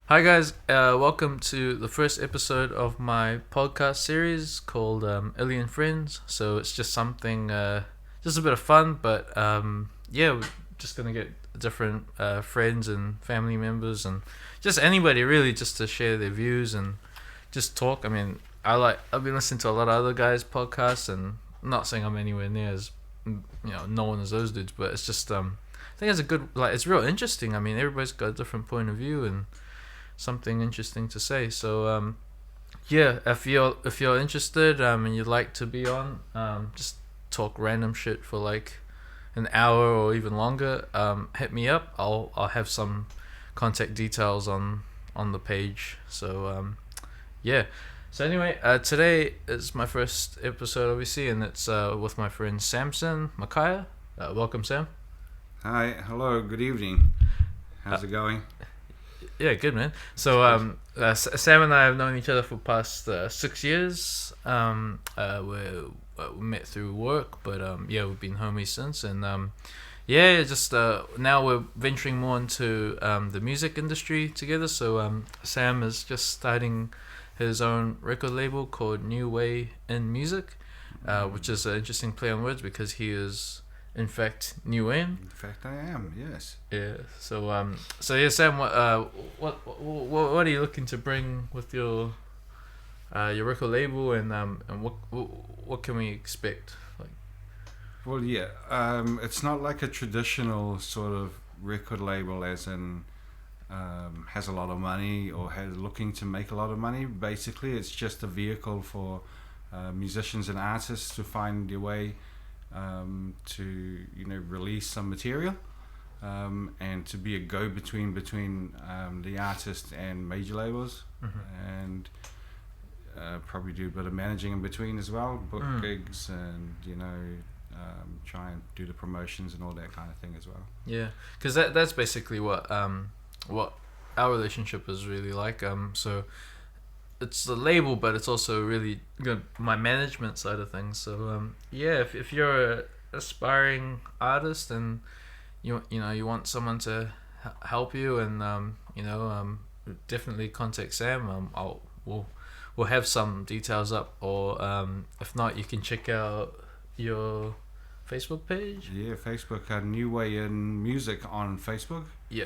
Hi guys, welcome to the first episode of my podcast series called Iliy and Friends. So it's just something, just a bit of fun, but yeah, we're just gonna get different friends and family members and just anybody really, just to share their views and just talk. I mean, I've been listening to a lot of other guys' podcasts, and I'm not saying I'm anywhere near as known as those dudes, but it's just I think it's a good, it's real interesting. I mean, everybody's got a different point of view and something interesting to say. So yeah, if you're interested and you'd like to be on, just talk random shit for like an hour or even longer, hit me up. I'll have some contact details on the page. So yeah. So anyway, today is my first episode, obviously, and it's with my friend Samson, Makaea. Welcome, Sam. Hi, hello, good evening. How's it going? Yeah, good man. So Sam and I have known each other for past 6 years. We met through work, but yeah, we've been homies since. And yeah, just now we're venturing more into the music industry together. So Sam is just starting his own record label called nwimusic, which is an interesting play on words because he is in fact Niuean. In fact, I am. Yes. Yeah. So yeah, Sam. What are you looking to bring with your record label, and what can we expect? Like, Well, yeah. It's not like a traditional sort of record label, as in has a lot of money or has looking to make a lot of money. Basically, it's just a vehicle for musicians and artists to find their way to release some material, and to be a go-between between the artist and major labels, and probably do a bit of managing in between as well, book gigs, and try and do the promotions and all that kind of thing as well. yeah, because that's basically what our relationship is really like. So it's the label, but it's also really good my management side of things. So yeah, if you're a aspiring artist and you want someone to help you, and definitely contact Sam. We'll have some details up, or if not, you can check out your Facebook page. Yeah, Facebook, New Way in Music on Facebook. Yeah.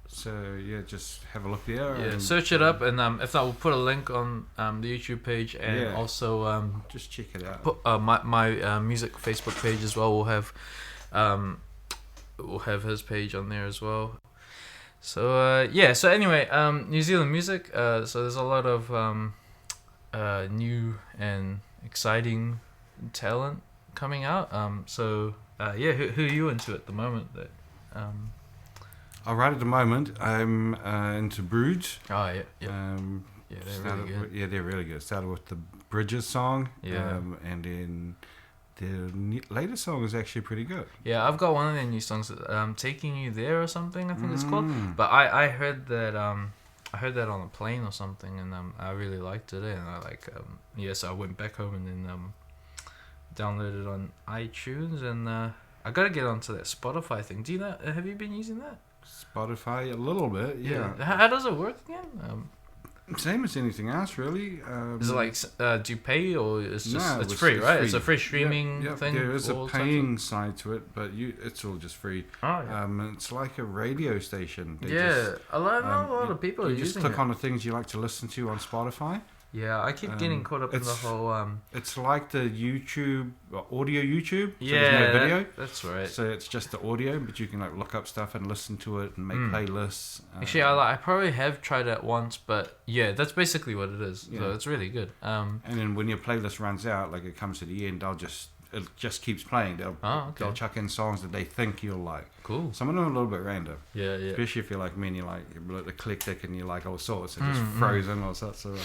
So yeah, just have a look there. Yeah, and search it up, and if not, we'll put a link on the YouTube page, and Yeah. also just check it out. put my music Facebook page as well. We'll have his page on there as well. So yeah. So anyway, New Zealand music. So there's a lot of new and exciting talent coming out. So yeah, who are you into at the moment? That Right at the moment, I'm into Broods. Oh yeah, yeah. Yeah, they're really good. They're really good. Started with the Bridges song, Yeah. And then the latest song is actually pretty good. Yeah, I've got one of their new songs, "Taking You There" or something. I think it's called. But I heard that on a plane or something, and I really liked it, and so I went back home and then downloaded it on iTunes, and I gotta get onto that Spotify thing. Do you know? Have you been using that? Spotify a little bit, yeah. How does it work again? Same as anything else, really. Is it like do you pay, or it's just No, it's free, right? free. It's a free streaming thing. There is a all types paying side to it, but it's all just free. Oh yeah. It's like a radio station. They Yeah, just, a lot of people are you just using click it. on the things you like to listen to on Spotify. Yeah, I keep getting caught up in the whole. It's like the YouTube, audio YouTube. So Yeah, there's no video. that's right. So it's just the audio, but you can like look up stuff and listen to it and make playlists. Actually, I probably have tried it once, but yeah, that's basically what it is. Yeah. So it's really good. And then when your playlist runs out, like it comes to the end, it just keeps playing. They'll chuck in songs that they think you'll like. Cool. Some of them are a little bit random. Yeah. Especially if you're like me and you're like eclectic and you like all sorts and just Frozen or sorts of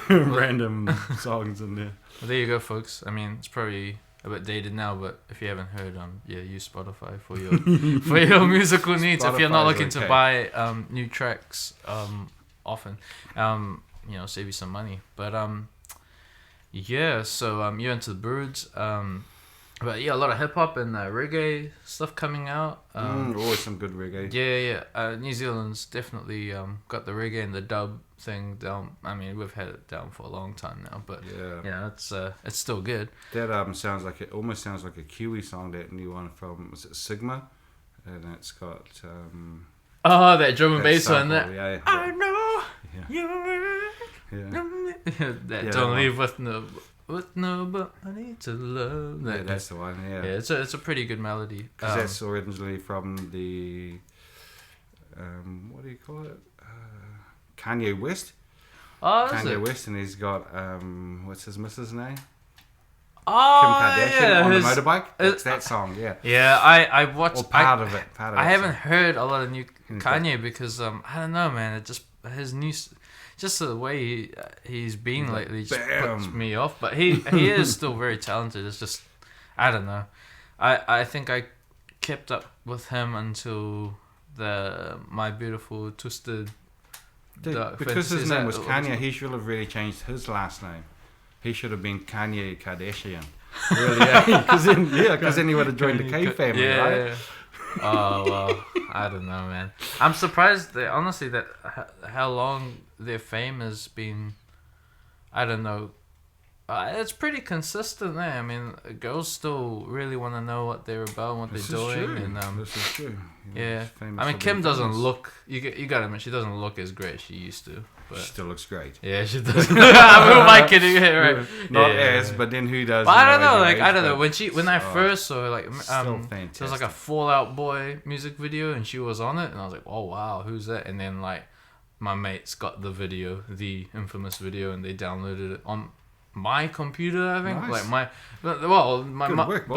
random songs in there. Well, there you go, folks. I mean, it's probably a bit dated now, but if you haven't heard, use Spotify for your for your musical needs. If you're not looking to buy new tracks often, save you some money. But yeah, so you're into the birds. But yeah, a lot of hip hop and reggae stuff coming out. Always some good reggae. Yeah. New Zealand's definitely got the reggae and the dub thing down. I mean, we've had it down for a long time now, but yeah, it's still good. That almost sounds like a Kiwi song. That new one from, was it Sigma? And it's got oh, that drum and bass sample, one. That yeah. I know Yeah. that Yeah, don't that leave with nobody to love. Yeah, that's the one. Yeah. Yeah, it's a pretty good melody. Because that's originally from the what do you call it? Kanye West. Oh, Kanye West, and he's got what's his missus' name? Oh, Kim Kardashian yeah, on the motorbike. It's that song, yeah. Yeah, I watched. Or part of it. I haven't heard a lot of new Kanye because I don't know, man. It just his new, just the way he's been lately just puts me off. But he is still very talented. It's just I don't know. I think I kept up with him until the My Beautiful Twisted. Because his name was Kanye, he should have really changed his last name. He should have been Kanye Kardashian. Really, because then he would have joined the K family, right? Yeah. Oh well, I don't know, man. I'm surprised that honestly that how long their fame has been. I don't know. It's pretty consistent there. I mean, girls still really want to know what they're about, and what they're doing, true. and this is true. Yeah, I mean, Kim doesn't look. You gotta admit, she doesn't look as great as she used to. But she still looks great. Yeah, she does. Who am I kidding here? Right? Not as, but then who does? Well, I don't know. Like I don't know. When I first saw her, like still there was like a Fall Out Boy music video, and she was on it, and I was like, oh wow, who's that? And then like my mates got the video, the infamous video, and they downloaded it on my computer, I think. Nice. Like but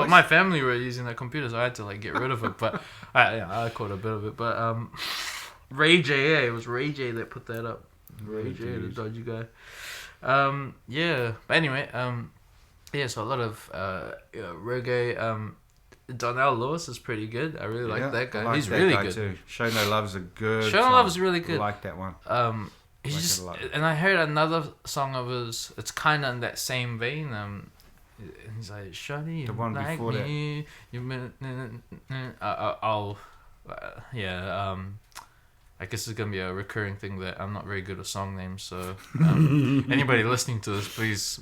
my family were using that computer, so I had to like get rid of it. But I caught a bit of it. But Ray J, it was Ray J that put that up. Ray J, the dodgy guy. Yeah. But anyway, so a lot of reggae. Donnell Lewis is pretty good. I really like that guy. He's really good too. Show No Love's a good. Show No Love is really good. I like that one. And I heard another song of his. It's kind of in that same vein. He's like, "Shawty, the one like before me, I guess it's gonna be a recurring thing that I'm not very good with song names. So anybody listening to this, please,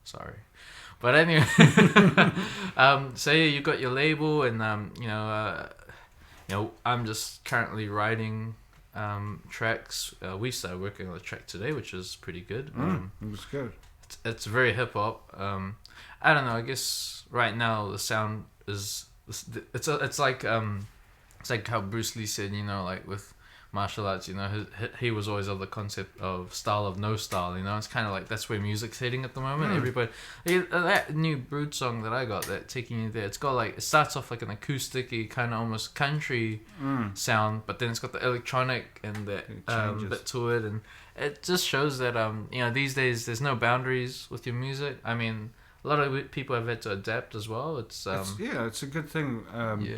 sorry. But anyway, so yeah, you got your label, and I'm just currently writing tracks. We started working on a track today, which is pretty good. It was good. It's very hip hop. I don't know. I guess right now the sound is it's like how Bruce Lee said, like with martial arts, he was always of the concept of style of no style. It's kind of like that's where music's heading at the moment. Everybody, that new Brood song that I got, that Taking You There, it's got like, it starts off like an acoustic-y kind of almost country sound, but then it's got the electronic and that bit to it, and it just shows that these days there's no boundaries with your music. I mean, a lot of people have had to adapt as well. It's a good thing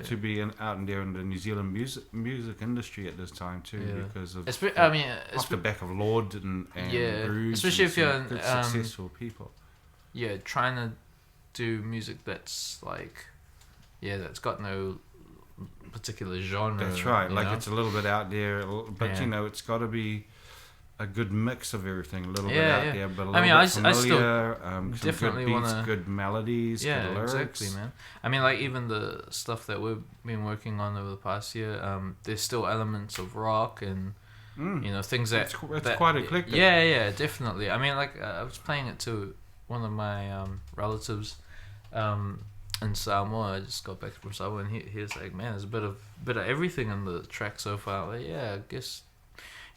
to be out in there in the New Zealand music industry at this time too, because of off the back of Lord and Brood, especially if you're successful people. Yeah, trying to do music that's like, that's got no particular genre. That's right. It's a little bit out there, but it's got to be a good mix of everything, a little bit out there, but a little bit familiar, I still definitely some good beats, good melodies, good lyrics. Exactly, man. I mean, like even the stuff that we've been working on over the past year, there's still elements of rock and things that it's quite eclectic. Yeah, definitely. I mean, like I was playing it to one of my relatives in Samoa. I just got back from Samoa, and he was like, "Man, there's a bit of everything in the track so far." Like, I guess.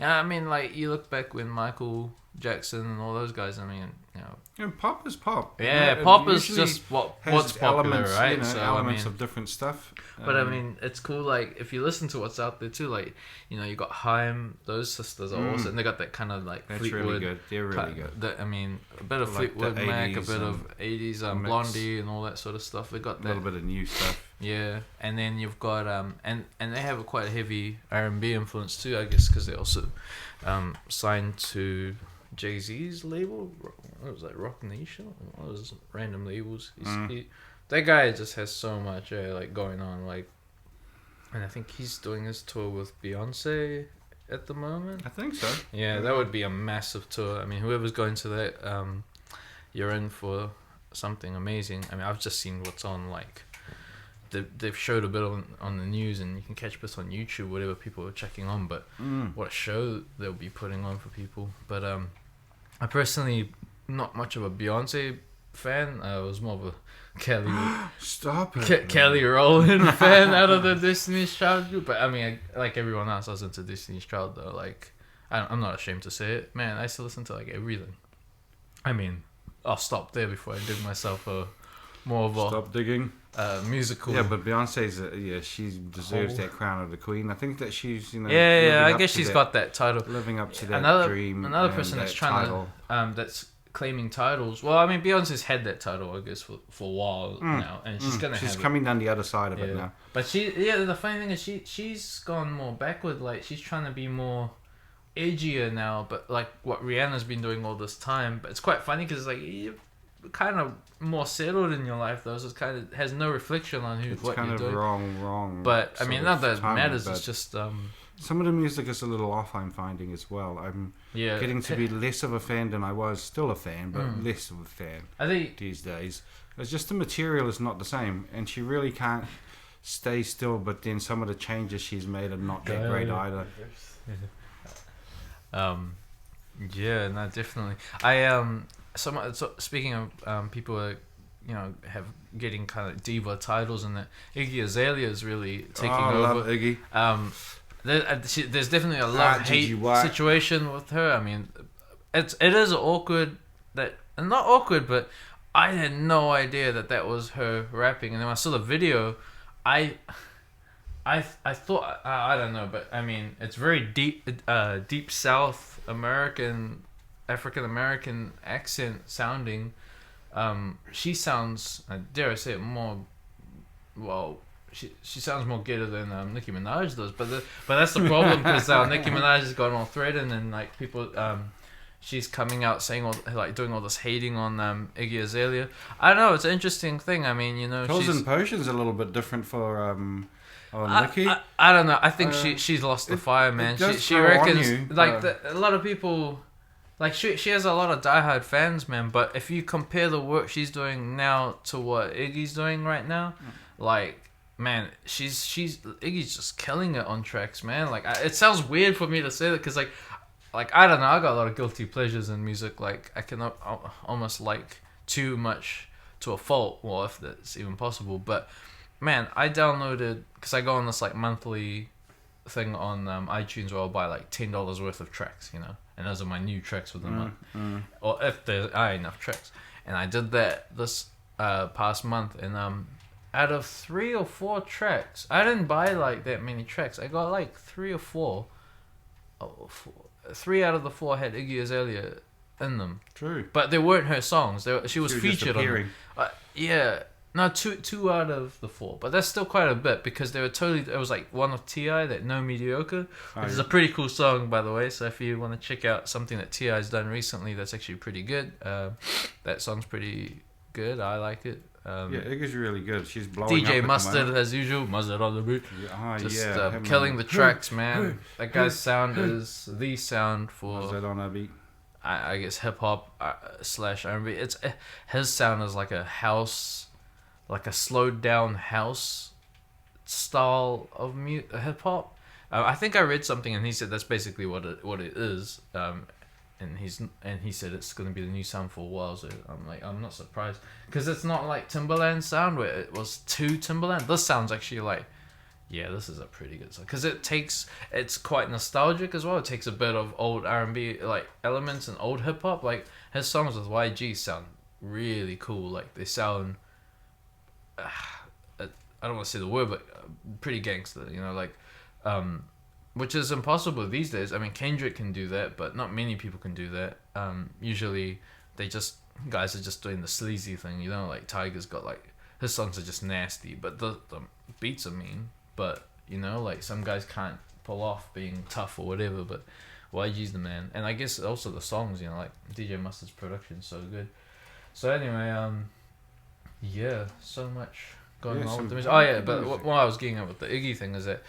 Yeah, I mean, like, you look back when Michael Jackson and all those guys, I mean, And pop is pop. Yeah, pop is just what's popular, elements, right? So, elements of different stuff. But I mean, it's cool, like, if you listen to what's out there too, like, you got Haim, those sisters are awesome. They got that kind of, like, that's Fleetwood. Really good. They're really good. I mean, a bit of Fleetwood Mac, a bit of 80s, Blondie and all that sort of stuff. They got that. A little bit of new stuff. Yeah, and then you've got and they have a quite heavy R&B influence too, I guess, because they also signed to Jay-Z's label. What was that? Rock Nation. What was random labels? That guy just has so much like going on. Like, and I think he's doing his tour with Beyonce at the moment. I think so. Yeah, that would be a massive tour. I mean, whoever's going to that, you're in for something amazing. I mean, I've just seen what's on, like, they've showed a bit on the news, and you can catch this on YouTube, whatever people are checking on, but what a show they'll be putting on for people. But I personally, not much of a Beyonce fan. I was more of a Kelly Kelly Rowland fan out of the Destiny's Child group. But I mean, like everyone else, I was into Destiny's Child though. Like, I'm not ashamed to say it, man. I used to listen to like everything. I mean, I'll stop there before I dig myself more of a stop digging musical. Yeah, but Beyonce's she deserves that crown of the queen. I think that she's I guess she's got that title, living up to that dream. Another person that's trying to that's claiming titles. Well, I mean, Beyonce's had that title, I guess, for a while now, and she's coming down the other side of it now. But the funny thing is she's gone more backward. Like, she's trying to be more edgier now, but like what Rihanna's been doing all this time. But it's quite funny because like you're kind of more settled in your life, though, so it kind of has no reflection on what you're doing. It's kind of wrong. But I mean, not that it matters. It's just some of the music is a little off, I'm finding, as well. I'm getting to be less of a fan than I was. Still a fan, but less of a fan, I think, these days. It's just the material is not the same, and she really can't stay still, but then some of the changes she's made are not that great either. No, definitely. So speaking of people are, have getting kind of diva titles, and that Iggy Azalea is really taking over. I love Iggy. There's definitely a love-hate situation with her. I mean, it is awkward not awkward, but I had no idea that was her rapping, and then when I saw the video, I thought I don't know, but I mean, it's very deep South American, African American accent sounding. She sounds, dare I say it, more well. She sounds more ghetto than Nicki Minaj does, but that's the problem, because Nicki Minaj has got all threatened, and like people, she's coming out saying doing all this hating on Iggy Azalea. I don't know, it's an interesting thing. I mean, Pills and Potion's a little bit different for Nicki. I don't know. I think she's lost the fire, man. She reckons a lot of people. Like, she has a lot of diehard fans, man. But if you compare the work she's doing now to what Iggy's doing right now, like, man, Iggy's just killing it on tracks, man. Like, it sounds weird for me to say that, because like I don't know, I got a lot of guilty pleasures in music. Like, I can almost like too much to a fault. Well, if that's even possible. But man, I downloaded, because I go on this like monthly thing on iTunes where I'll buy like $10 worth of tracks, and those are my new tracks for the month, or if there are enough tracks. And I did that this past month, and out of 3 or 4 tracks, I didn't buy like that many tracks. I got like 3 or 4. 3 out of the 4 had Iggy Azalea in them. True, but they weren't her songs. She was featured on them. No, two out of the 4, but that's still quite a bit, because they were totally. It was like one of T.I., that No Mediocre, which is a pretty cool song, by the way. So if you want to check out something that T.I.'s done recently, that's actually pretty good. That song's pretty good. I like it. Iggy's really good. She's blowing DJ up Mustard, as usual. Mustard on the beat. Killing the tracks, man. That guy's sound is the sound for. Mustard on a beat. I guess hip hop / R&B. His sound is like a house. Like a slowed down house style of hip hop. I think I read something, and he said that's basically what it is. And he said it's going to be the new sound for a while. So I'm not surprised, because it's not like Timbaland's sound where it was too Timbaland. This sounds actually like, this is a pretty good song, because it's quite nostalgic as well. It takes a bit of old R&B like elements and old hip hop. Like, his songs with YG sound really cool. Like, they sound. I don't want to say the word, but pretty gangster, which is impossible these days. I mean, Kendrick can do that, but not many people can do that. Usually, guys are just doing the sleazy thing, like Tiger's got like, his songs are just nasty, but the beats are mean. But like some guys can't pull off being tough or whatever. But YG's the man, and I guess also the songs, you know, like DJ Mustard's production's so good. So anyway, yeah, so much going on with the music. Oh yeah, but what I was getting at with the Iggy thing is that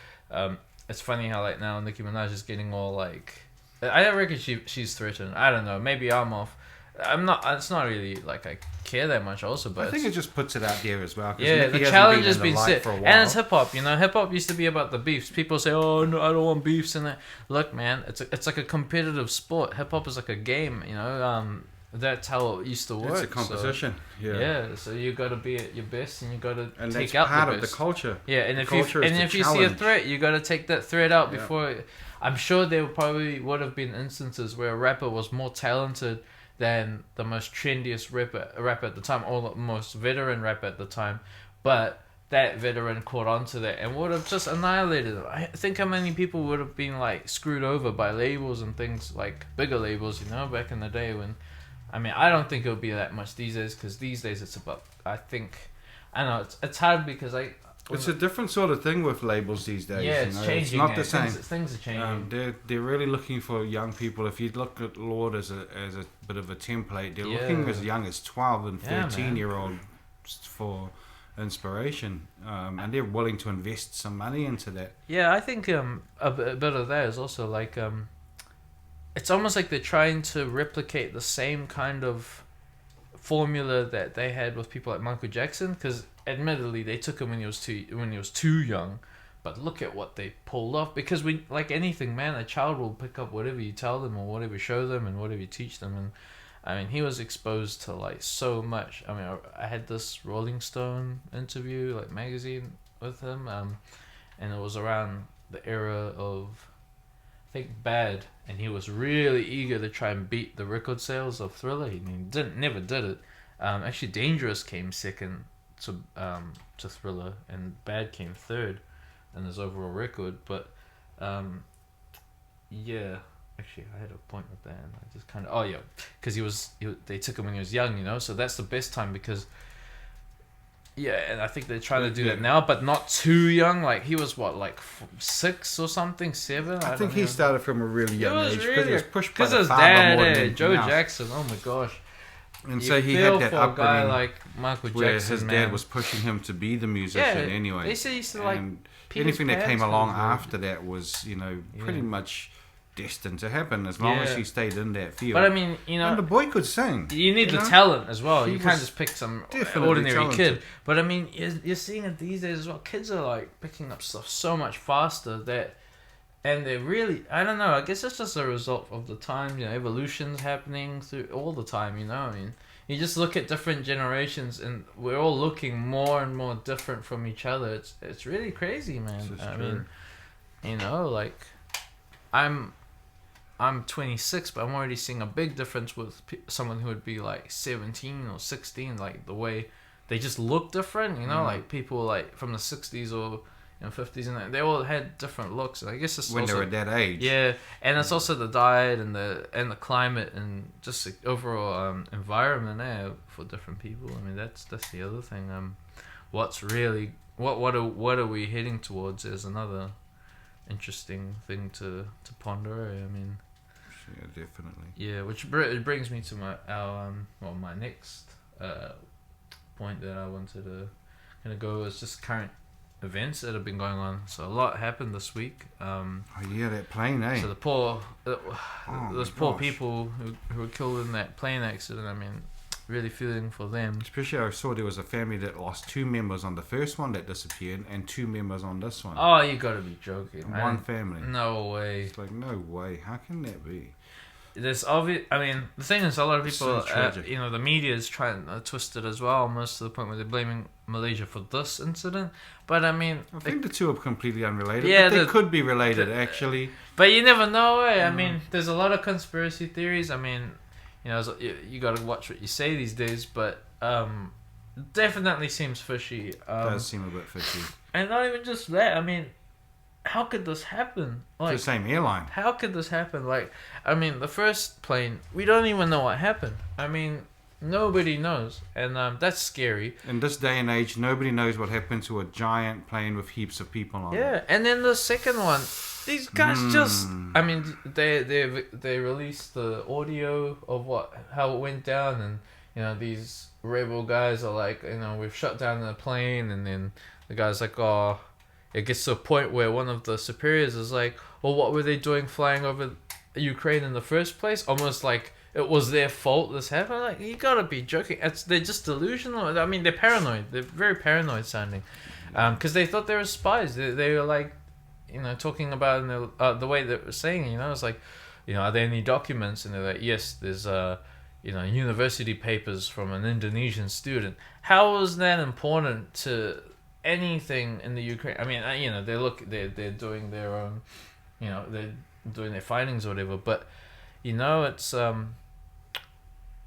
it's funny how like now Nicki Minaj is getting all like, I don't reckon she's threatened. I don't know. Maybe I'm off. I'm not. It's not really like I care that much. Also, but I think it just puts it out there as well. Yeah, Nicki the challenge has been been set, for a while. and it's hip hop. You know, hip hop used to be about the beefs. People say, "Oh no, I don't want beefs." And that. Look, man, it's like a competitive sport. Hip hop is like a game. You know, that's how it used to work. It's a competition. So, yeah. So you got to be at your best, and you got to take that's out part the of best. the culture. Yeah, and if you challenge. see a threat, you got to take that threat out before. I'm sure there probably would have been instances where a rapper was more talented than the most trendiest rapper at the time, or the most veteran rapper at the time, but that veteran caught on to that and would have just annihilated it. I think how many people would have been like screwed over by labels and things, like bigger labels, you know, back in the day when, I mean, I don't think it would be that much these days, because these days it's about, I know it's hard because it's a different sort of thing with labels these days. Yeah, it's changing. It's not the same. Things are changing. They're really looking for young people. If you look at Lord as a bit of a template, they're looking as young as 12 and 13-year-olds for inspiration, and they're willing to invest some money into that. Yeah, I think a bit of that is also like it's almost like they're trying to replicate the same kind of formula that they had with people like Michael Jackson, because admittedly they took him when he was too young, but look at what they pulled off. Because we, like anything, man, a child will pick up whatever you tell them or whatever you show them and whatever you teach them. And I mean, he was exposed to like so much. I mean, I had this Rolling Stone interview, like magazine, with him, and it was around the era of, I think, Bad, and he was really eager to try and beat the record sales of Thriller. He never did it. Actually, Dangerous came second to Thriller, and Bad came third in his overall record. But yeah, actually, I had a point with that, and I just kind of because they took him when he was young, you know. So that's the best time, because and I think they're trying to do that now, but not too young. Like he was what, like 6 or something, 7. I think he started from a really young age because he was pushed by his the father dad, more than Joe anything else. Jackson. Oh my gosh. And so he had that for a guy upbringing like Michael where Jackson, his man. dad was pushing him to be the musician anyway. They said he used to like anything that came Pan's along kind of after that was, pretty much destined to happen as long as he stayed in that field. But I mean, and the boy could sing. You need the talent as well. You can't just pick some ordinary talented kid. But I mean, you're seeing it these days as well. Kids are like picking up stuff so much faster and they're really, I don't know, I guess it's just a result of the time, evolution's happening through all the time, I mean, you just look at different generations and we're all looking more and more different from each other. It's really crazy, man. I mean, like, I'm 26, but I'm already seeing a big difference with someone who would be like 17 or 16, like the way they just look different, like people like from the 60s or 50s, and they all had different looks. And I guess it's when also, they were at that age. Yeah, and it's also the diet and the climate and just the overall environment there for different people. I mean, that's the other thing. What's really what are we heading towards is another interesting thing to ponder. I mean, yeah, definitely. Yeah, which it brings me to my next point that I wanted to kind of go is just current events that have been going on. So a lot happened this week. That plane, eh? So those poor people who were killed in that plane accident. I mean, really feeling for them. Especially, I saw there was a family that lost 2 members on the first one that disappeared, and 2 members on this one. Oh, you gotta be joking! One family. No way. It's like, no way. How can that be? There's obvious. I mean, the thing is, a lot of people, so the media is trying to twist it as well, almost to the point where they're blaming Malaysia for this incident. But I mean, I think the two are completely unrelated. Yeah, but they could be related actually. But you never know. I mean, there's a lot of conspiracy theories. I mean, you got to watch what you say these days. But definitely seems fishy. Does seem a bit fishy. And not even just that. I mean, how could this happen? Like, the same airline. How could this happen? Like, I mean, the first plane, we don't even know what happened. I mean, Nobody knows, and that's scary. In this day and age, nobody knows what happened to a giant plane with heaps of people on it. Yeah, and then the second one, these guys I mean, they released the audio of how it went down, and these rebel guys are like, we've shut down the plane, and then the guy's like, oh, it gets to a point where one of the superiors is like, well, what were they doing flying over Ukraine in the first place? Almost like it was their fault this happened. Like, you gotta be joking. They're just delusional. I mean, they're paranoid. They're very paranoid sounding, because they thought they were spies. They were like, talking about the way they were saying. It's like, are there any documents? And they're like, yes, there's university papers from an Indonesian student. How is that important to anything in the Ukraine? I mean, they're doing their own, they're doing their findings or whatever. But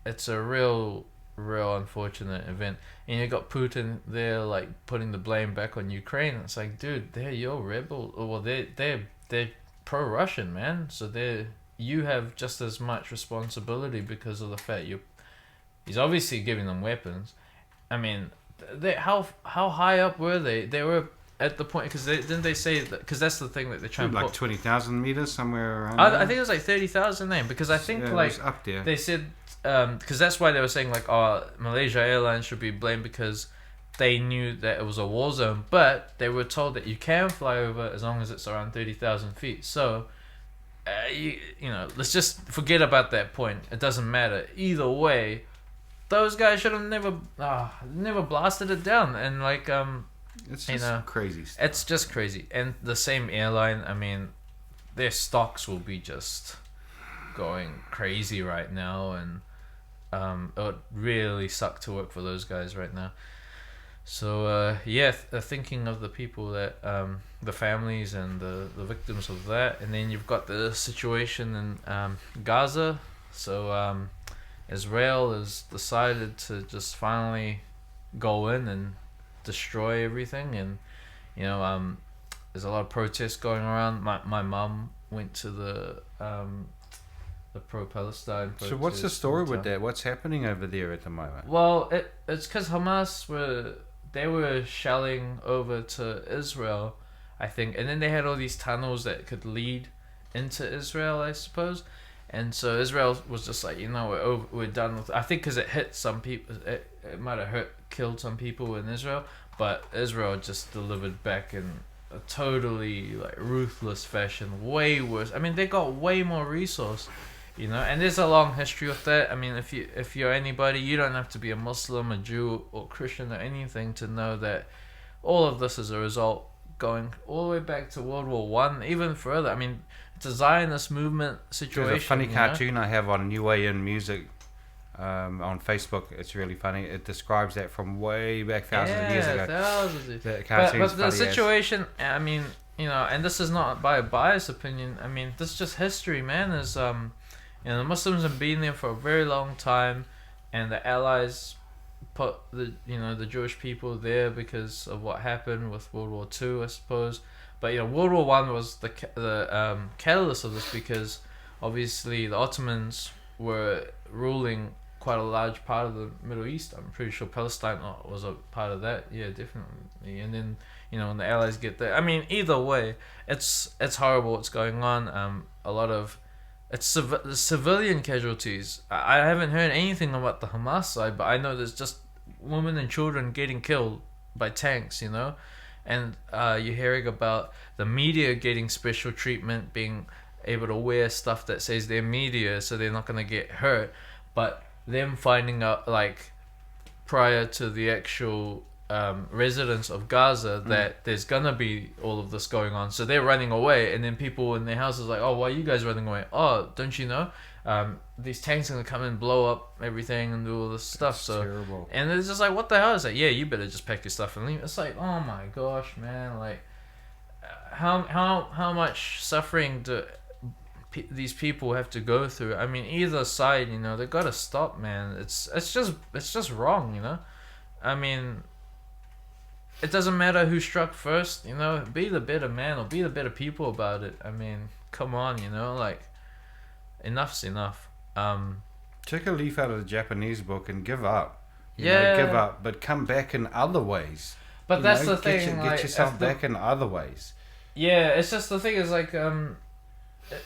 it's a real unfortunate event, and you got Putin there like putting the blame back on Ukraine. It's like, dude, they're your rebel. Well, they're pro-Russian, man. So you have just as much responsibility because of the fact he's obviously giving them weapons. I mean, how high up were they? They were at the point, because didn't they say that? Because that's the thing that they're trying to like 20,000 meters somewhere around. I think it was like 30,000 then, because I think it was up there. They said because that's why they were saying like, oh, Malaysia Airlines should be blamed because they knew that it was a war zone, but they were told that you can fly over as long as it's around 30,000 feet. So let's just forget about that point. It doesn't matter either way. Those guys should have never blasted it down, and like it's just crazy stuff. It's just crazy. And the same airline, I mean, their stocks will be just going crazy right now, and it would really suck to work for those guys right now. So thinking of the people that the families and the victims of that, and then you've got the situation in Gaza. So Israel has decided to just finally go in and destroy everything, and there's a lot of protests going around. My mum went to the pro-Palestine protest. So what's the story with that? What's happening over there at the moment? Well, it's because Hamas were shelling over to Israel, I think, and then they had all these tunnels that could lead into Israel, I suppose. And so Israel was just like, we're done with. I think because it hit some people, it might have killed some people in Israel, but Israel just delivered back in a totally like ruthless fashion, way worse. I mean, they got way more resource, and there's a long history with that. I mean, if you're anybody, you don't have to be a Muslim, a Jew, or Christian or anything to know that all of this is a result going all the way back to World War One, even further. I mean, it's a Zionist movement situation. There's a funny cartoon I have on nwimusic on Facebook. It's really funny. It describes that from way back thousands of years ago. But the situation, I mean, and this is not by a biased opinion. I mean, this is just history, man. Is the Muslims have been there for a very long time, and the Allies put the Jewish people there because of what happened with World War II, I suppose. But World War One was the catalyst of this, because obviously the Ottomans were ruling quite a large part of the Middle East. I'm pretty sure Palestine was a part of that. Yeah, definitely. And then when the Allies get there, I mean, either way, it's horrible what's going on. A lot of the civilian casualties. I haven't heard anything about the Hamas side, but I know there's just women and children getting killed by tanks. And you're hearing about the media getting special treatment, being able to wear stuff that says they're media so they're not going to get hurt. But them finding out, like, prior to the actual residents of Gaza, that there's going to be all of this going on. So they're running away, and then people in their houses like, oh, why are you guys running away? Oh, don't you know? These tanks are going to come and blow up everything and do all this stuff. So terrible. And it's just like, what the hell? It's like, yeah, you better just pack your stuff and leave. It's like, oh my gosh, man. Like, how much suffering do these people have to go through? I mean, either side, they got to stop, man. It's just wrong, I mean, it doesn't matter who struck first, be the better man or be the better people about it. I mean, come on, like, enough's enough. Take a leaf out of the Japanese book and give up. Yeah. Give up, but come back in other ways. But that's the thing. Get yourself back in other ways. Yeah, it's just the thing is like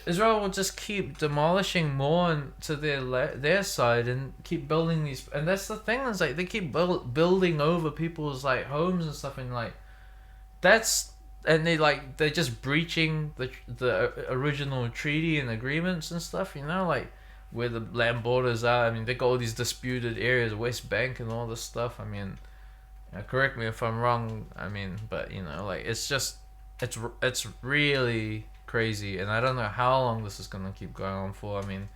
Israel will just keep demolishing more to their side and keep building these, and that's the thing is like they keep building over people's like homes and stuff, and like that's, and they're just breaching the original treaty and agreements and stuff, like where the land borders are. I mean, they got all these disputed areas, West Bank and all this stuff. I mean, correct me if I'm wrong. I mean, but like it's just it's really crazy, and I don't know how long this is gonna keep going on for. I mean,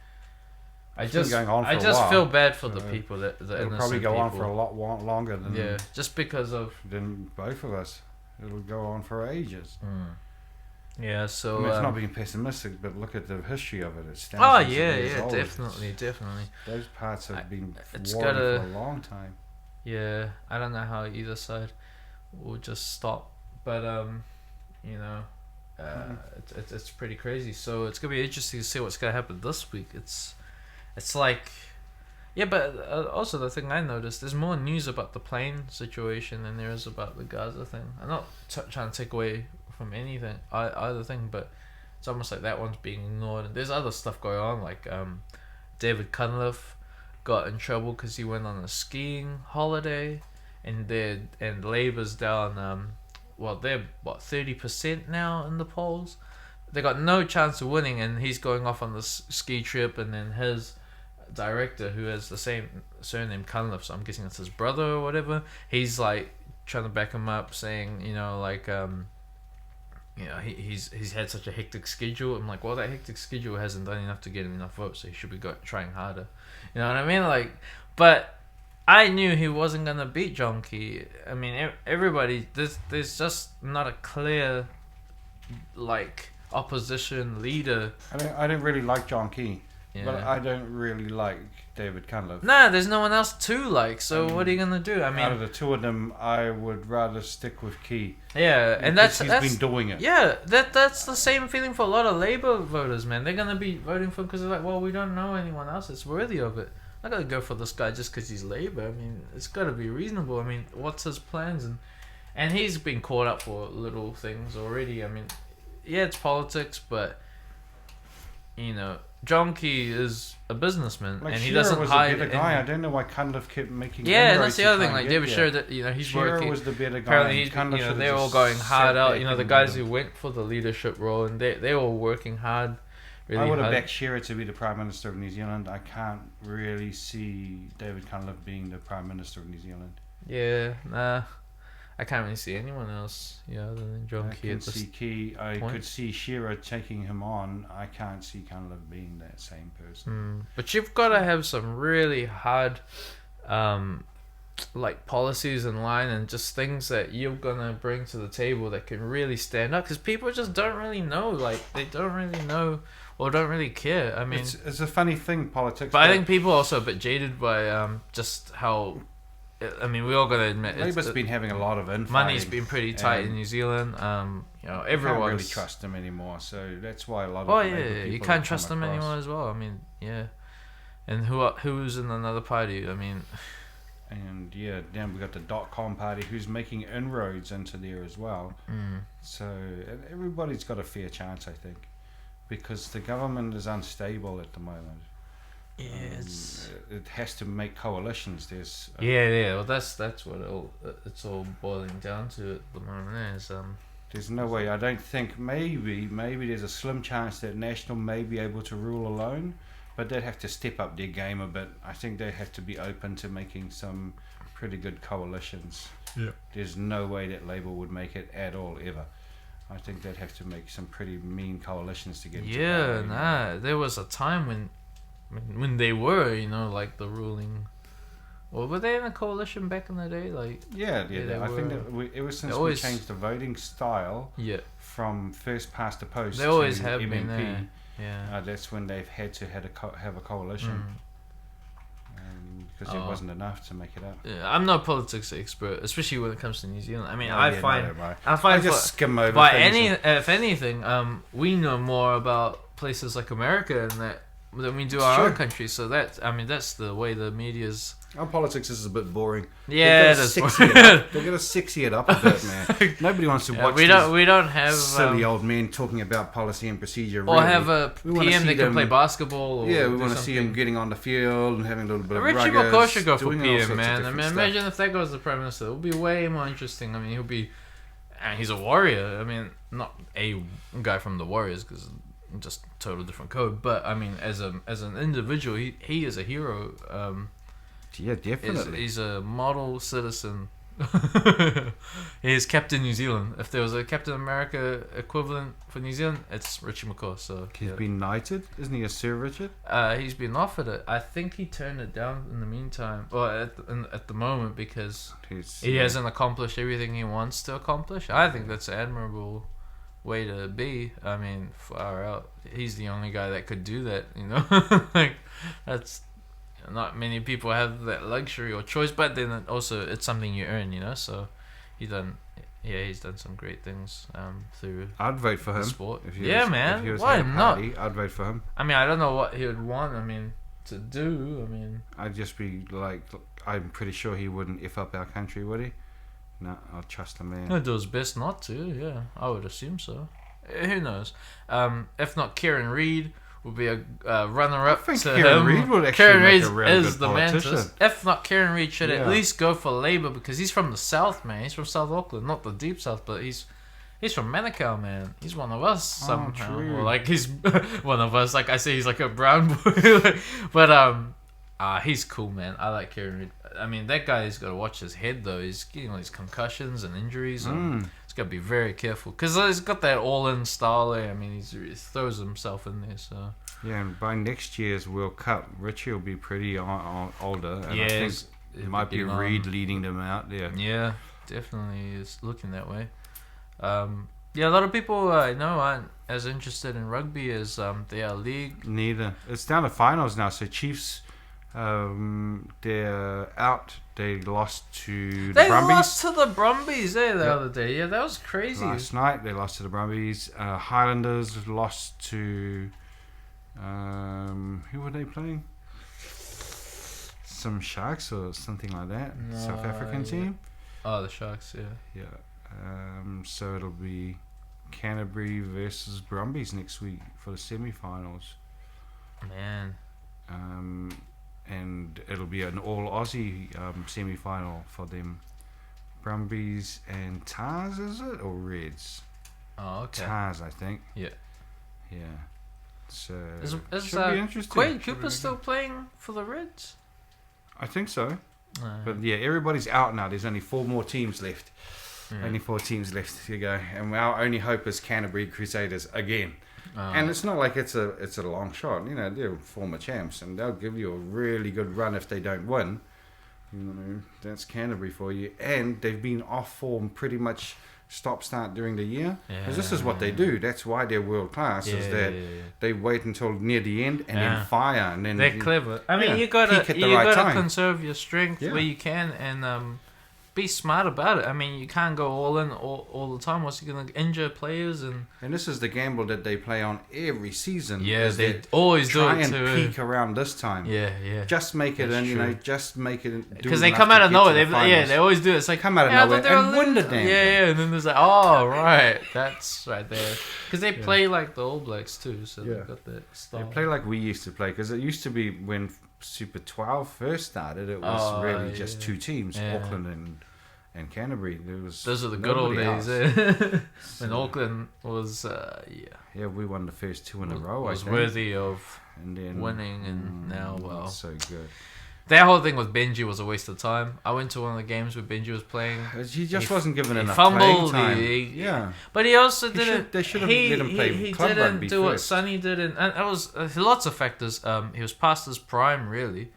I just feel bad for the people that it'll probably go on for a lot longer than just because of both of us. It'll go on for ages. Yeah, so I mean, it's not being pessimistic, but look at the history of it. It's definitely. Those parts have been warring for a long time. Yeah, I don't know how either side will just stop, but it's pretty crazy. So it's gonna be interesting to see what's gonna happen this week. It's like, yeah, but also the thing I noticed, there's more news about the plane situation than there is about the Gaza thing. I'm not trying to take away from anything, either thing, but it's almost like that one's being ignored. And there's other stuff going on, like David Cunliffe got in trouble because he went on a skiing holiday, and Labour's down. They're 30% now in the polls. They got no chance of winning, and he's going off on this ski trip, and then his director, who has the same surname Cunliffe, so I'm guessing it's his brother or whatever, he's like trying to back him up, saying he's had such a hectic schedule. I'm like, well, that hectic schedule hasn't done enough to get him enough votes, so he should be trying harder. You know what I mean? Like, but I knew he wasn't gonna beat John Key. I mean, everybody, there's just not a clear like opposition leader. I don't really like John Key, but I don't really like David Cunliffe. Nah, there's no one else to like. So what are you gonna do? I mean, out of the two of them, I would rather stick with Key. Yeah, and that's been doing it. Yeah, that's the same feeling for a lot of Labour voters, man. They're gonna be voting for him because they're like, well, we don't know anyone else that's worthy of it. I'm not gonna go for this guy just because he's Labour. I mean, it's gotta be reasonable. I mean, what's his plans? And he's been caught up for little things already. I mean, yeah, it's politics, but John Key is a businessman, and he doesn't hide. A better guy. I don't know why Cunliffe kept making. Yeah, and that's the other thing. Like David Shearer, that he's Shearer working. was the better guy. Apparently, they're all going hard out. The guys who went for the leadership role, and they were working hard. Really I would have backed Shearer to be the Prime Minister of New Zealand. I can't really see David Cunliffe being the Prime Minister of New Zealand. Yeah, nah. I can't really see anyone else, other than John Key. I could see Shearer taking him on. I can't see Cunliffe being that same person. But you've got to have some really hard, like policies in line and just things that you're gonna bring to the table that can really stand up. Because people just don't really know. Like they don't really know or don't really care. I mean, it's a funny thing, politics. But I think people are also a bit jaded by just how. I mean, we all got to admit, Labour's been having a lot of infighting. Money's been pretty tight in New Zealand. Everyone can't really trust them anymore, so that's why a lot of. Oh yeah, you can't trust them anymore as well. I mean, yeah, and who's in another party? I mean, and then we got the .com party who's making inroads into there as well. So everybody's got a fair chance, I think, because the government is unstable at the moment. Yeah, it has to make coalitions. There's Well, that's what it's all boiling down to at the moment. There's no way. I don't think. Maybe there's a slim chance that National may be able to rule alone, but they'd have to step up their game a bit. I think they have to be open to making some pretty good coalitions. Yeah. There's no way that Labour would make it at all ever. I think they'd have to make some pretty mean coalitions to get. There was a time when they were, like the ruling. Well, were they in a coalition back in the day? Like I think that ever since we changed the voting style, from first past the post, they always to have MMP, been there. Yeah, that's when they've had to have a coalition. Because it wasn't enough to make it up. Yeah, I'm not a politics expert, especially when it comes to New Zealand. I mean, I just skim over. If anything, we know more about places like America and that. than we do our Sure. own country. So that's the way the media's. Our politics is a bit boring. Yeah, it is. They'll get us sexy it up a bit, man. Nobody wants to watch we don't have silly old men talking about policy and procedure. Or really. have a We wanna PM see that can them- play basketball. Or Yeah, we do want to see him something. getting on the field and having a little bit of Richie ruggers, McCaw should go for doing all PM, sorts of man. I different mean, stuff. imagine if that goes the prime minister. It'll be way more interesting. I mean, he'll be, and he's a warrior. I mean, not a guy from the Warriors because just total different code. But I mean, as an individual, he is a hero. Yeah, definitely. He's a model citizen. He's Captain New Zealand. If there was a Captain America equivalent for New Zealand, it's Richie McCaw. So He's been knighted, isn't he, a Sir Richard? he's been offered it. I think he turned it down in the meantime, or at the moment, because he hasn't accomplished everything he wants to accomplish. I think that's an admirable way to be. I mean, far out. He's the only guy that could do that. You know, like that's. Not many people have that luxury or choice, but then also it's something you earn, you know. So he's done some great things through I'd vote for him. sport. If he Yeah, was, man. If he was Why at a not? party, I'd vote for him. I mean, I don't know what he would want. I mean, to do. I mean, I'd just be like, I'm pretty sure he wouldn't F up our country, would he? No, I'll trust the man. he'll do his best not to. Yeah, I would assume so. Who knows? If not, Kieran Reid will be a runner-up I think to Kieran him. Reid would actually Kieran make Reid a really is good the politician. mantis. If not, Kieran Reid should at Yeah. least go for Labour because he's from the south, man. He's from South Auckland, not the deep south, but he's from Makaea, man. He's one of us somehow. true. Or like he's one of us. Like I say, he's like a brown boy. But he's cool, man. I like Kieran Reid. I mean, that guy's got to watch his head though. He's getting all these concussions and injuries. And he's got to be very careful because he's got that all-in style there. I mean, he throws himself in there. So Yeah, and by next year's World Cup, Richie will be pretty older. And I think it might be Reid leading them out there. Yeah, definitely is looking that way. Yeah, a lot of people I know aren't as interested in rugby as their league. Neither. It's down to finals now. So Chiefs, they're out. They lost to the They Brumbies. lost to the Brumbies the Yep. other day. Yeah, that was crazy. Last night they lost to the Brumbies. Highlanders lost to who were they playing? Some Sharks or something like that. South African team. Oh, the Sharks. Yeah. Yeah. So it'll be Canterbury versus Brumbies next week for the semi-finals. Man. And it'll be an all Aussie semi-final for them. Brumbies and Tars, is it, or Reds? Oh, okay. Tars, I think. Yeah. Yeah. So Is should be interesting. Quade Should Cooper be still playing for the Reds? I think so. Uh, But yeah, everybody's out now. There's only 4 more teams left. yeah. Only 4 teams left to go, and our only hope is Canterbury Crusaders again. Oh. And it's not like it's a long shot. You know, they're former champs, and they'll give you a really good run if they don't win. You know, that's Canterbury for you. And they've been off form pretty much stop-start during the year. Because this is what they do. That's why they're world-class, is that they wait until near the end and Yeah. then fire. And then They're clever. I mean, yeah, you gotta peak at the right time. conserve your strength Yeah. where you can, and be smart about it. I mean, you can't go all in all the time. What's you gonna injure players and this is the gamble that they play on every season. yeah, is they that always do try it and too. peak around this time. Yeah. Just make it, That's and you know, true. just make it. Because they come out of nowhere. They always do it. It's like Come out of I thought nowhere they were and win the damn Yeah, thing. and then there's like, oh right, that's right there. Because they play like the All Blacks too, so Yeah. they've got that They style. play like we used to play, because it used to be when Super 12 first started. It was Oh, really just yeah. 2 teams, Yeah. Auckland and Canterbury. There was Those are the good old nobody days. else. When So, Auckland was yeah, we won the first 2 in a row. was I think. worthy of And then winning, and now, not well, so good. that whole thing with Benji was a waste of time. I went to one of the games where Benji was playing, He just He- wasn't given he enough fumbled, playing time. yeah. but he also He didn't. should- they should have let him play He club didn't rugby do what first. Sonny did, and it was lots of factors. He was past his prime, really,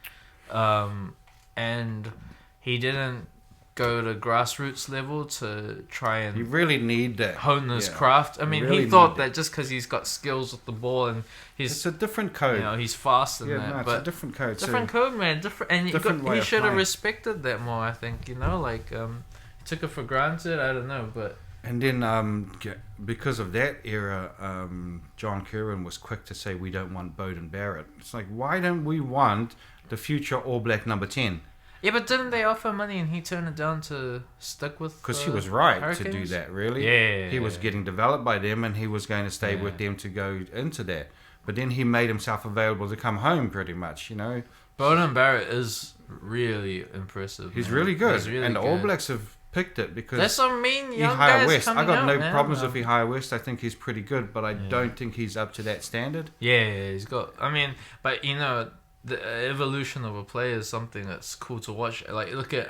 and he didn't go to grassroots level to try and You really need that. hone his Yeah. craft. I mean, really he thought need that just because he's got skills with the ball and It's he's a different code. he's fast and yeah, that, no, it's but a different code. different code, man. Different, and Different way he of should have playing. respected that more. I think like he took it for granted. I don't know, but And then, because of that era, John Kerwin was quick to say we don't want Bowden Barrett. It's like, why don't we want the future All Black number 10? Yeah, but didn't they offer money and he turned it down to stick with? Because he was right Hurricanes? to do that. Really, Yeah. He was getting developed by them, and he was going to stay with them to go into that. But then he made himself available to come home, pretty much. Bowden Barrett is really impressive. He's man. really good, He's really and the good. All Blacks have picked it because There's some mean young Ihaya guys West. coming I got out, no man. problems with Ihaya West. I think he's pretty good, but I don't think he's up to that standard. Yeah, he's got. I mean, but the evolution of a player is something that's cool to watch. Like, look at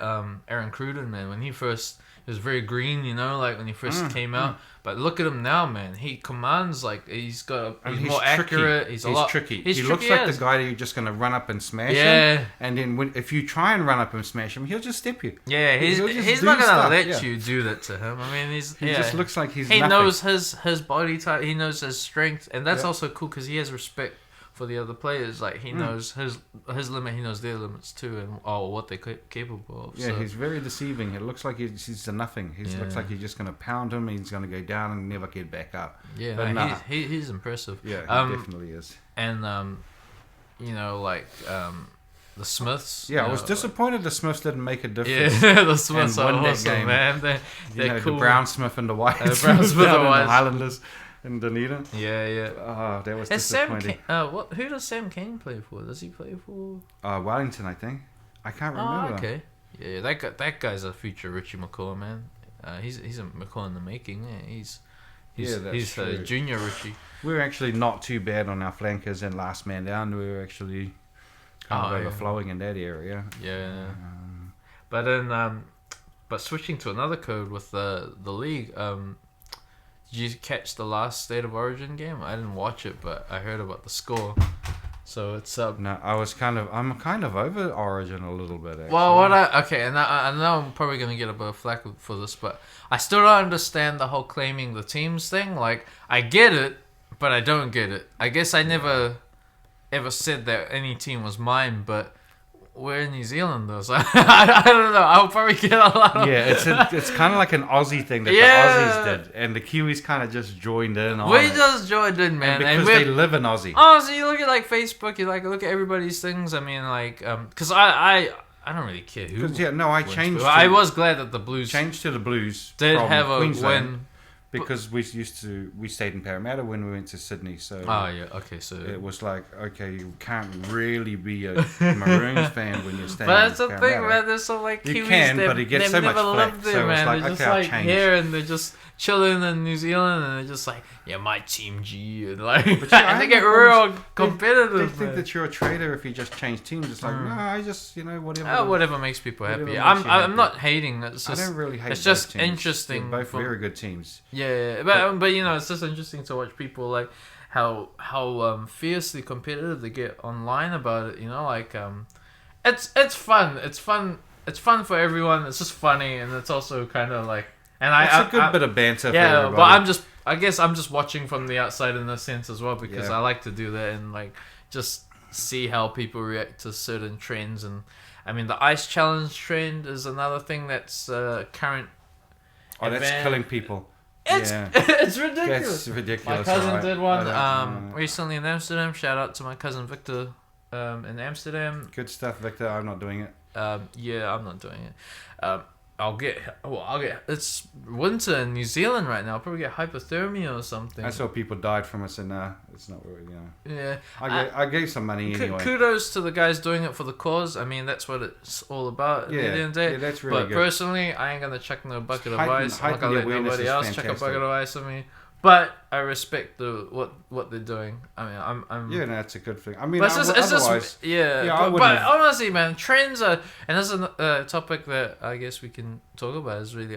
Aaron Cruden, man. When he first, he was very green, like when he first came out. But look at him now, man. He commands, like, he's got. He's more tricky. accurate. He's tricky. He looks like the guy that you're just going to run up and smash him. And then if you try and run up and smash him, he'll just step you. Yeah, he's do not going to stuff, let you do that to him. I mean, he just looks like he's He nothing. knows his body type. He knows his strength. And that's also cool because he has respect for the other players. Like, he knows his limit, he knows their limits too, and what they're capable of. Yeah, so he's very deceiving. It looks like he's a nothing. He looks like you're just going to pound him, he's going to go down and never get back up. Yeah, but he's impressive. Yeah, he definitely is. And, the Smiths. Yeah, I was disappointed the Smiths didn't make a difference. Yeah, the Smiths and are win that awesome, game. man. They're cool. The Brown Smith and the White Brown Smith Smith and down in White. the Highlanders in Dunedin. Yeah. Oh, that was Has Sam disappointing. who does Sam Kane play for? Does he play for? Wellington, I think. I can't remember. Oh, okay. Yeah, that guy's a future Richie McCaw, man. He's a McCaw in the making. Yeah, he's true. a junior Richie. We were actually not too bad on our flankers and last man down. We were actually kind of overflowing in that area. Yeah. But then, but switching to another code with the league. Did you catch the last State of Origin game? I didn't watch it, but I heard about the score. So it's No, I'm kind of over Origin a little bit. Actually. Well, and I know I'm probably gonna get a bit of flack for this, but I still don't understand the whole claiming the teams thing. Like, I get it, but I don't get it. I guess I never ever said that any team was mine, but we're in New Zealand though, so I don't know. I'll probably get a lot of... Yeah, it's kind of like an Aussie thing that the Aussies did, and the Kiwis kind of just joined in on We it. just joined in, man. And because they live in Aussie. Oh, so you look at like Facebook, you look at everybody's things. I mean, like, because I don't really care who. I changed. I was glad that the Blues changed to the Blues. did from have a Queensland. win. Because we stayed in Parramatta when we went to Sydney, so so it was like, okay, you can't really be a Maroons fan when you're staying. But that's in the Parramatta. thing, man. There's some like Kiwis You can, but it gets so much never flack. lived there, So it's man. like, They're just okay, I'll like change. here and they're just chilling in New Zealand, and they're just like, yeah, my team G, and like, But yeah, and they get real competitive. They think man. that you're a traitor if you just change teams. It's like, no, I just whatever. Whatever makes people happy. Whatever I'm makes you happy. not hating. It's just, I don't really hate. it's just both teams. interesting. They're both very good teams. Yeah, but it's just interesting to watch people like how fiercely competitive they get online about it. It's fun. It's fun for everyone. It's just funny, and it's also kind of like, and It's a good bit of banter. Yeah, for everybody. but I guess I'm just watching from the outside in a sense as well, because I like to do that and like just see how people react to certain trends. And I mean, the ice challenge trend is another thing that's current. Oh, that's killing people. It's ridiculous. That's ridiculous. My cousin did one I recently in Amsterdam. Shout out to my cousin Victor in Amsterdam. Good stuff, Victor. I'm not doing it. Yeah, I'm not doing it. I'll get. It's winter in New Zealand right now. I'll probably get hypothermia or something. I saw people died from it, and it's not really. Yeah. I gave some money anyway. Kudos to the guys doing it for the cause. I mean, that's what it's all about. At the end of the day. Yeah, that's really good. But personally, I ain't gonna chuck no bucket of ice. I'm not gonna let nobody else chuck a bucket of ice on me. But I respect what they're doing. I mean, I'm yeah, no, it's a good thing. I mean, but otherwise, but honestly, man, trends are, and that's a topic that I guess we can talk about, is really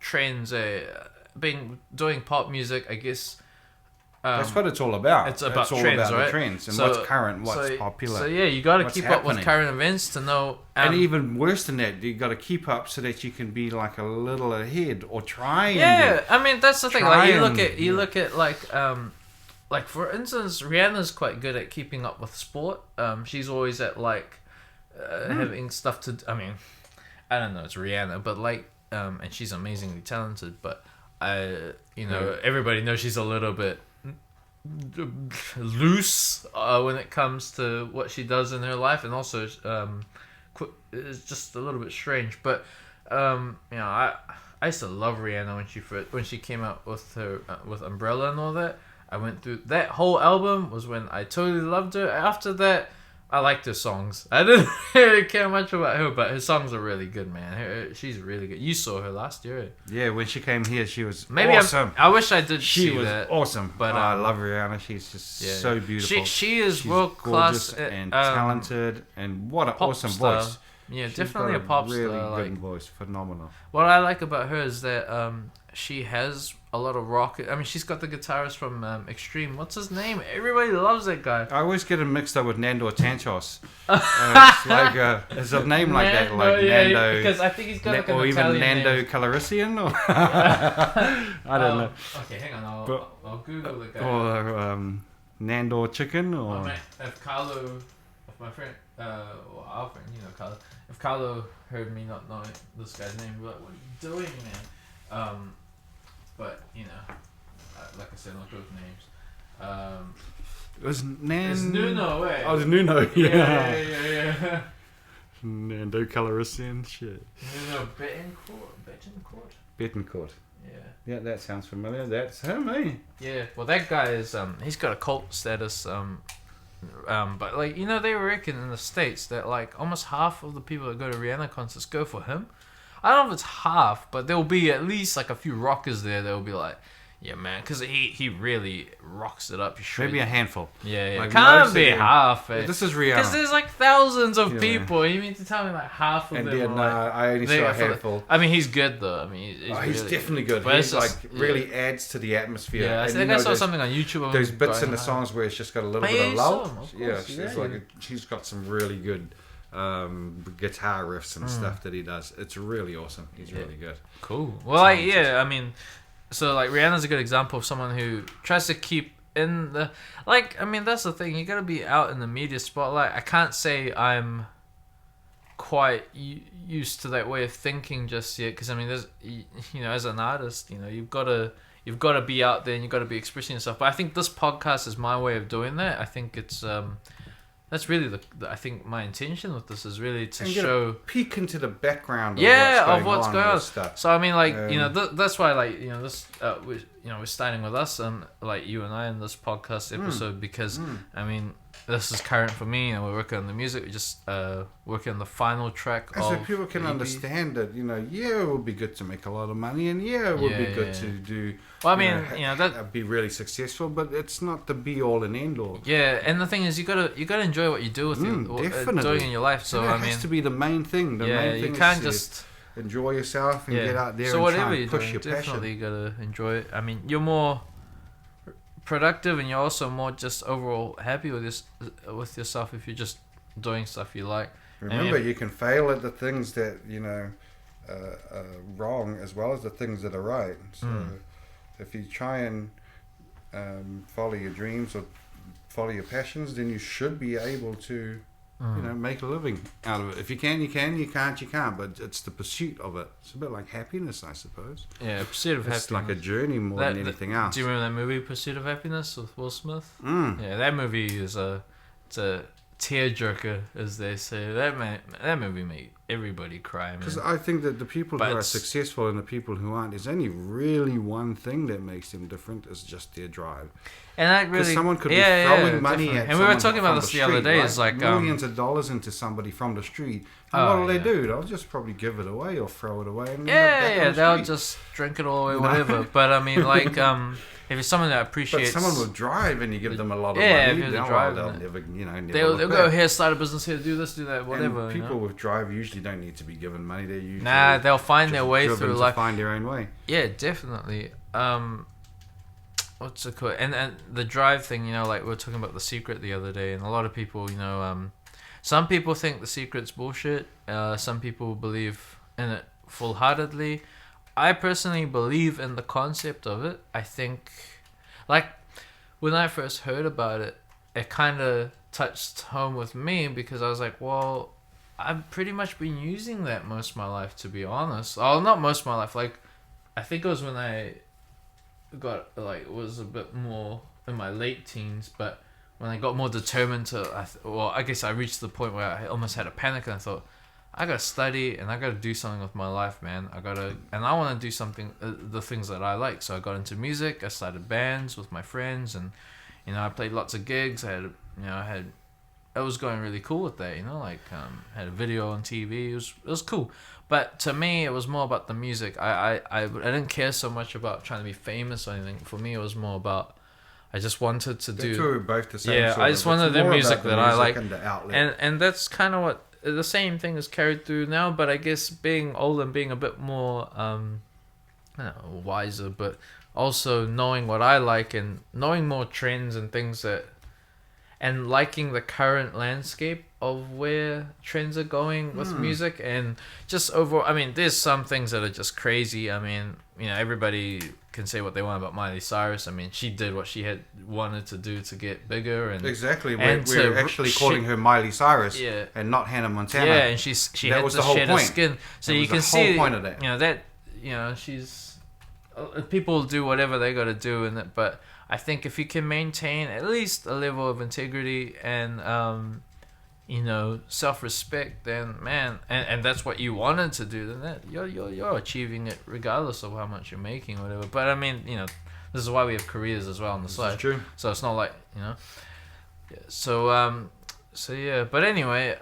trends. Doing pop music, I guess. That's what it's all about. It's about all trends, about right? the trends and what's current, what's popular. So yeah, you got to keep up with happening. current events to know. And even worse than that, you got to keep up so that you can be like a little ahead or try. Yeah, I mean that's the thing. Like you look at like for instance, Rihanna's quite good at keeping up with sport. She's always at like having stuff to. I mean, I don't know, it's Rihanna, but like, and she's amazingly talented. But everybody knows she's a little bit loose when it comes to what she does in her life, and also it's just a little bit strange. But I used to love Rihanna when she came out with her with Umbrella and all that. I went through that whole album was when I totally loved her. After that, I liked her songs. I didn't really care much about her, but her songs are really good, man. She's really good. You saw her last year. Yeah, when she came here, she was awesome. I wish I did she see was that. Awesome. But I love Rihanna. She's just so beautiful. She is She's world class and talented, and what an awesome star. voice. Yeah, She's definitely got a pop really star. good voice, phenomenal. What I like about her is that she has a lot of rock. I mean, she's got the guitarist from Extreme. What's his name? Everybody loves that guy. I always get him mixed up with Nando Tanchos. It's like it's a name like that, like Nando. Because I think he's got like an or Italian even Nando name. Calrissian, or I don't know. Okay, hang on. I'll Google the guy. Or Nando Chicken, or Oh, man, if my friend, our friend, Carlo, if Carlo heard me not knowing this guy's name, he'd be like, "What are you doing, man?" But like I said, not those names. it was It's Nuno, wait. Oh, it's Nuno. Yeah. Nando Calrissian, shit. Nuno Betancourt. Betancourt. Yeah. Yeah, that sounds familiar. That's him, eh? Yeah. Well, that guy is he's got a cult status. But like they reckon in the States that like almost half of the people that go to Rihanna concerts go for him. I don't know if it's half, but there'll be at least like a few rockers there that'll be like, yeah, man, because he really rocks it up. Maybe a handful. Yeah. Like Can't be half. This is Rihanna. Because there's like thousands of people. You mean to tell me like half of them? No, I only saw a handful. I mean, he's good though. I mean, he's really, definitely good. But He's like really adds to the atmosphere. Yeah, I think I saw something on YouTube. There's bits in the songs where it's just got a little bit of lull. Yeah, she's got some really good guitar riffs and stuff that he does. It's really awesome. He's really good. Cool. Well, I mean, so like Rihanna's a good example of someone who tries to keep in the that's the thing. You gotta be out in the media spotlight. I can't say I'm quite used to that way of thinking just yet, because I mean, there's as an artist, you've got to be out there and you've got to be expressing yourself. But I think this podcast is my way of doing that. I think it's that's really I think my intention with this is really to show peek into the background of what's going on. Stuff. So I mean, like that's why this we're starting with us and like you and I in this podcast episode because I mean this is current for me and we're working on the music. We just working on the final track. So people can understand that it would be good to make a lot of money and it would be good to do. Well, I mean, that be really successful, but it's not the be all and end all. Yeah, and the thing is, you gotta enjoy what you do with doing in your life. So and that has to be the main thing. The main thing you can't is just enjoy yourself and get out there and try and push your definitely passion. Gotta enjoy it. I mean, you're more productive and you're also more just overall happy with yourself if you're just doing stuff you like. Remember, you can fail at the things that are wrong as well as the things that are right. So if you try and follow your dreams or follow your passions, then you should be able to make a living out of it. If you can, you can. You can't, you can't. But it's the pursuit of it. It's a bit like happiness, I suppose. Yeah, pursuit of happiness. It's like a journey more than anything else. Do you remember that movie, Pursuit of Happiness, with Will Smith? Yeah, that movie is it's a tearjerker, as they say. That movie made everybody cry. Because I think that the people who are successful and the people who aren't, there's only really one thing that makes them different is just their drive. And that really, someone could be throwing money at and we were talking about this the other day. It's like millions of dollars into somebody from the street. And what will they do? They'll just probably give it away or throw it away. And they'll just drink it all away, whatever. But I mean, like, if it's someone that appreciates, but someone will drive and you give them a lot of money. They'll never they'll go here, start a business here, do this, do that, whatever. And people with drive usually don't need to be given money. They usually they'll find their way through life. Find their own way. Yeah, definitely. What's it called? And the drive thing, like we were talking about The Secret the other day, and a lot of people, some people think The Secret's bullshit. Some people believe in it full-heartedly. I personally believe in the concept of it. I think, like, when I first heard about it, it kind of touched home with me because I was like, well, I've pretty much been using that most of my life, to be honest. Oh, not most of my life. Like, I think it was when I was a bit more in my late teens, but when I got more determined to, I guess I reached the point where I almost had a panic, and I thought, I gotta study and I gotta do something with my life, man. And I want to do something, the things that I like. So I got into music. I started bands with my friends, and I played lots of gigs. I was going really cool with that, had a video on TV. It was cool. But to me, it was more about the music. I didn't care so much about trying to be famous or anything. For me, it was more about, I just wanted to do. That's where we're both the same. Yeah, I just wanted the music that I like, and the outlet. And that's kind of what the same thing is carried through now. But I guess being older and being a bit more, I don't know, wiser, but also knowing what I like and knowing more trends and things and liking the current landscape of where trends are going with music, and just overall, I mean, there's some things that are just crazy. I mean, everybody can say what they want about Miley Cyrus. I mean, she did what she had wanted to do to get bigger, and exactly. We're actually calling her Miley Cyrus, and not Hannah Montana. Yeah, and she had to shed her skin, so you can see, point of that. She's people do whatever they got to do in it, but I think if you can maintain at least a level of integrity and self-respect, then man, and that's what you wanted to do, then that you're achieving it regardless of how much you're making or whatever. But I mean, this is why we have careers as well on the side. That's true. So it's not like, So yeah, but anyway,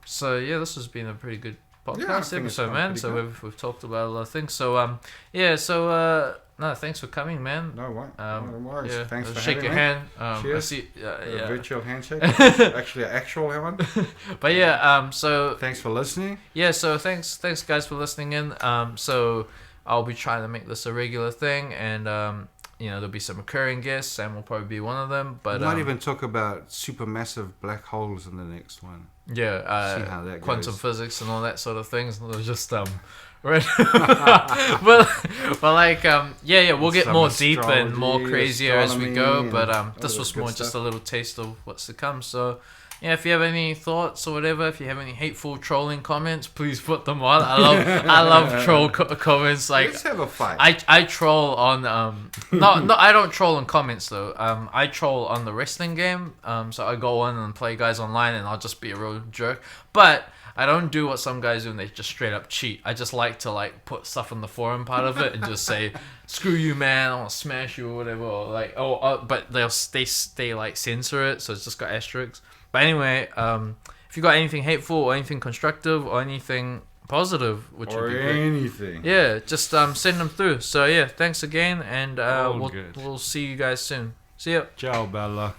this has been a pretty good podcast episode, man. So we've talked about a lot of things. So no, thanks for coming, man. No worries. Yeah, thanks for shake having your hand. Cheers. I see, a virtual handshake. Actually, an actual one. But yeah, so thanks for listening. Yeah, so thanks guys for listening in. So I'll be trying to make this a regular thing, and there'll be some recurring guests. Sam will probably be one of them. But we might even talk about supermassive black holes in the next one. Yeah, see how that quantum goes. Physics and all that sort of things. They're just right. but we'll get some more deep and more crazier as we go. But this was more stuff. just a little taste of what's to come. So yeah, if you have any thoughts or whatever, if you have any hateful trolling comments, please put them on. I love troll comments. Like, let's have a fight. I troll on no, I don't troll in comments though. I troll on the wrestling game. So I go on and play guys online, and I'll just be a real jerk. But I don't do what some guys do and they just straight up cheat. I just like to put stuff in the forum part of it and just say, screw you, man, I want to smash you or whatever. Or but they censor it, so it's just got asterisks. But anyway, if you got anything hateful or anything constructive or anything positive, which would be great, anything, yeah, just send them through. So yeah, thanks again, and good. we'll see you guys soon. See ya. Ciao, Bella.